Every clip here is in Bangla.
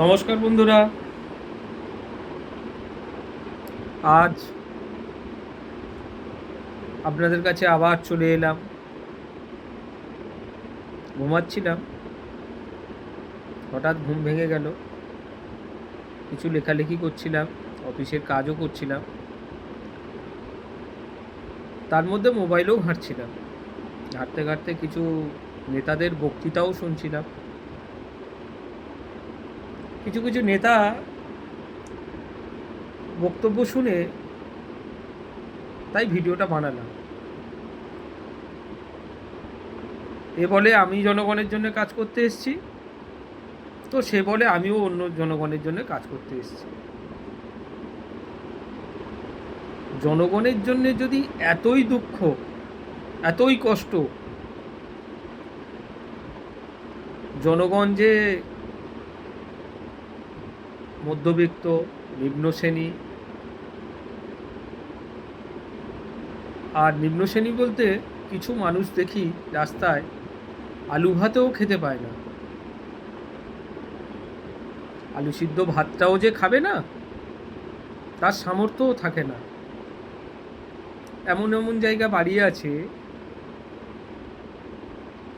নমস্কার বন্ধুরা। আজ আপনাদের কাছে আবার চলে এলাম। ঘুমাচ্ছিলাম, হঠাৎ ঘুম ভেঙে গেল। কিছু লেখালেখি করছিলাম, অফিসের কাজও করছিলাম, তার মধ্যে মোবাইলেও ঘাঁটছিলাম। ঘাঁটতে ঘাঁটতে কিছু নেতাদের বক্তৃতাও শুনছিলাম। কিছু কিছু নেতা বক্তব্য শুনে তাই ভিডিওটা বানালাম। এ বলে আমি জনগণের জন্য কাজ করতে এসেছি, তো সে বলে আমিও অন্য জনগণের জন্য কাজ করতে এসেছি। জনগণের জন্য যদি এতই দুঃখ, এতই কষ্ট, জনগণ যে মধ্যবিত্ত, নিম্ন শ্রেণী, আর নিম্ন শ্রেণী বলতে কিছু মানুষ দেখি রাস্তায় আলু ভাতেও খেতে পায় না, আলু সিদ্ধ ভাতটাও যে খাবে না তার সামর্থ্যও থাকে না। এমন এমন জায়গা বাড়ি আছে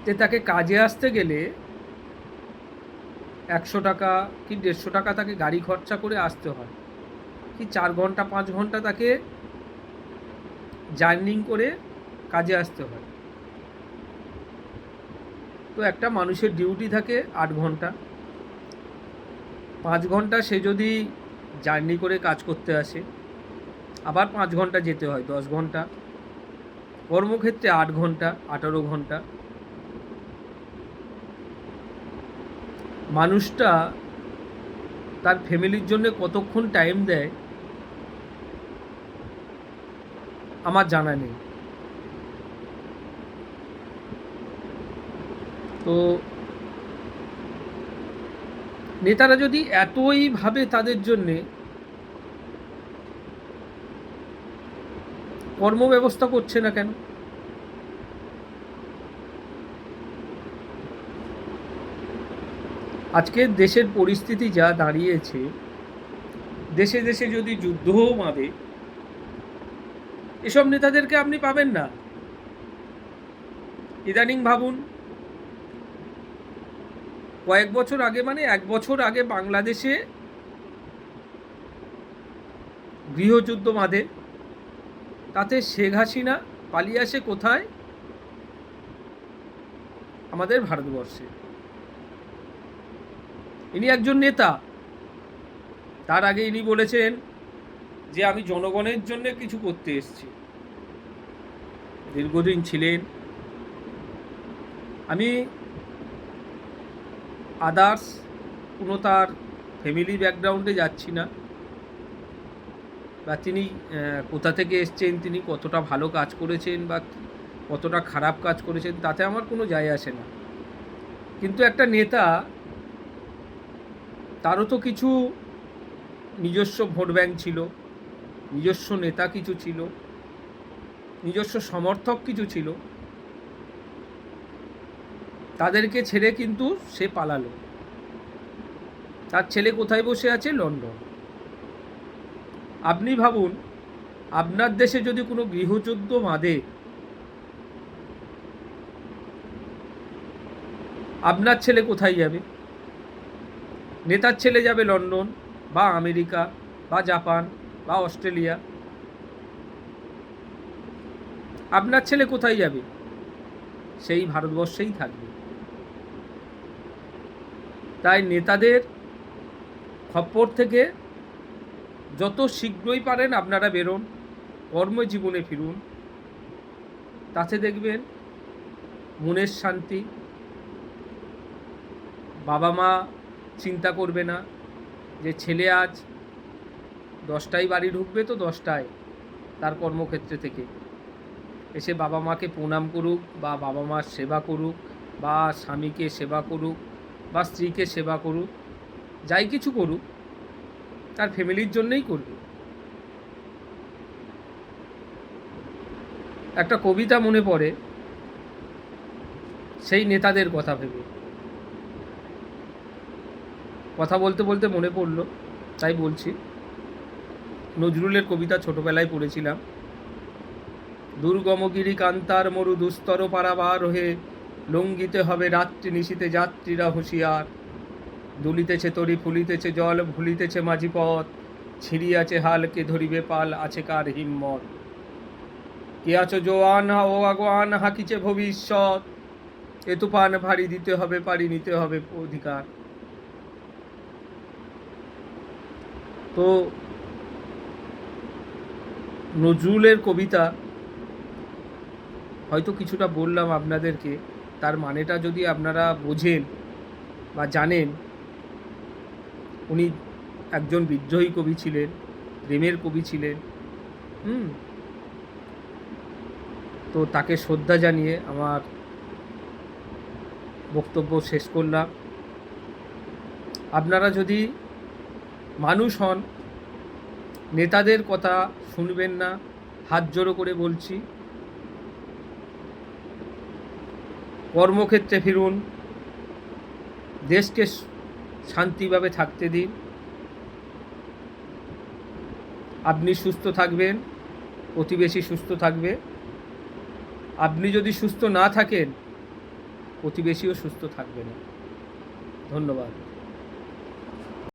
যে তাকে কাজে আসতে গেলে 100 টাকা কি 150 টাকা তাকে গাড়ি খরচা করে আসতে হয়, কি 4 ঘন্টা 5 ঘন্টা তাকে জার্নিং করে কাজে আসতে হয়। তো একটা মানুষের ডিউটি থাকে 8 ঘন্টা, 5 ঘন্টা সে যদি জার্নি করে কাজ করতে আসে, আবার 5 ঘন্টা যেতে হয়, 10 ঘন্টা। কর্মক্ষেত্রে 8 ঘন্টা, 18 ঘন্টা। মানুষটা তার ফ্যামিলির জন্য কতক্ষণ টাইম দেয় আমার জানা নেই। তো নেতারা যদি এতই ভাবে তাদের জন্যে, কর্মব্যবস্থা করছে না কেন? আজকে দেশের পরিস্থিতি যা দাঁড়িয়েছে, দেশে দেশে যদি যুদ্ধও বাঁধে, এসব নেতাদেরকে আপনি পাবেন না। ইদানিং ভাবুন, কয়েক বছর আগে, মানে 1 বছর আগে বাংলাদেশে গৃহযুদ্ধ বাঁধে, তাতে শেখ হাসিনা পালিয়ে আসে কোথায়? আমাদের ভারতবর্ষে। ইনি একজন নেতা। তার আগে ইনি বলেছেন যে আমি জনগণের জন্য কিছু করতে এসেছি। দীর্ঘদিন ছিলেন। আমি আদার্স কোনো তার ফ্যামিলি ব্যাকগ্রাউন্ডে যাচ্ছি না, বা তিনি কোথা থেকে এসছেন, তিনি কতটা ভালো কাজ করেছেন বা কতটা খারাপ কাজ করেছেন, তাতে আমার কোনো যায় আসে না। কিন্তু একটা নেতা, তারও তো কিছু নিজস্ব ভোট ব্যাংক ছিল, নিজস্ব নেতা কিছু ছিল, নিজস্ব সমর্থক কিছু ছিল। তাদেরকে ছেড়ে কিন্তু সে পালালো। তার ছেলে কোথায় বসে আছে? লন্ডন। আপনি ভাবুন, আপনার দেশে যদি কোনো গৃহযুদ্ধ বাঁধে, আপনার ছেলে কোথায় যাবে? নেতার ছেলে যাবে লন্ডন বা আমেরিকা বা জাপান বা অস্ট্রেলিয়া। আপনার ছেলে কোথায় যাবে? সেই ভারতবর্ষেই থাকবে। তাই নেতাদের খপ্পর থেকে যত শীঘ্রই পারেন আপনারা বেরোন, কর্মজীবনে ফিরুন। তাতে দেখবেন মনের শান্তি। বাবা মা চিন্তা করবে না যে ছেলে আজ 10টায় বাড়ি ঢুকবে, তো 10টায় তার কর্মক্ষেত্রে থেকে এসে বাবা মাকে প্রণাম করুক, বা বাবা মার সেবা করুক, বা স্বামীকে সেবা করুক, বা স্ত্রীকে সেবা করুক, যাই কিছু করুক তার ফ্যামিলির জন্যই করবে। একটা কবিতা মনে পড়ে সেই নেতাদের কথা ভেবে। কথা বলতে বলতে মনে পড়লো, তাই বলছি। নজরুলের কবিতা ছোটোবেলায় পড়েছিলাম। দুর্গমগিরি কান্তার মরু দুস্তর পারাবার হয়ে লঙ্ঘিতে হবে রাত্রি নিশীতে যাত্রীরা হুঁশিয়ার। দুলিতেছে তরি ফুলিতেছে জল ভুলিতেছে মাঝি পথ, ছিঁড়িয়াছে হাল কে ধরিবে পাল আছে কার হিম্মত। কে আছো জোয়ান ও আগুয়ান হাকিছে ভবিষ্যৎ, এ তুফান ভারী দিতে হবে পারি নিতে হবে অধিকার। তো নজরুলের কবিতা হয়তো কিছুটা বললাম আপনাদেরকে, তার মানেটা যদি আপনারা বোঝেন বা জানেন, উনি একজন বিদ্রোহী কবি ছিলেন, প্রেমের কবি ছিলেন। তো তাকে শ্রদ্ধা জানিয়ে আমার বক্তব্য শেষ করলাম। আপনারা যদি মানুষ হন, নেতাদের কথা শুনবেন না, হাত জোড়ো করে বলছি। কর্মক্ষেত্রে ফিরুন, দেশকে শান্তিভাবে থাকতে দিন। আপনি সুস্থ থাকবেন, প্রতিবেশী সুস্থ থাকবে। আপনি যদি সুস্থ না থাকেন, প্রতিবেশীও সুস্থ থাকবে না। ধন্যবাদ।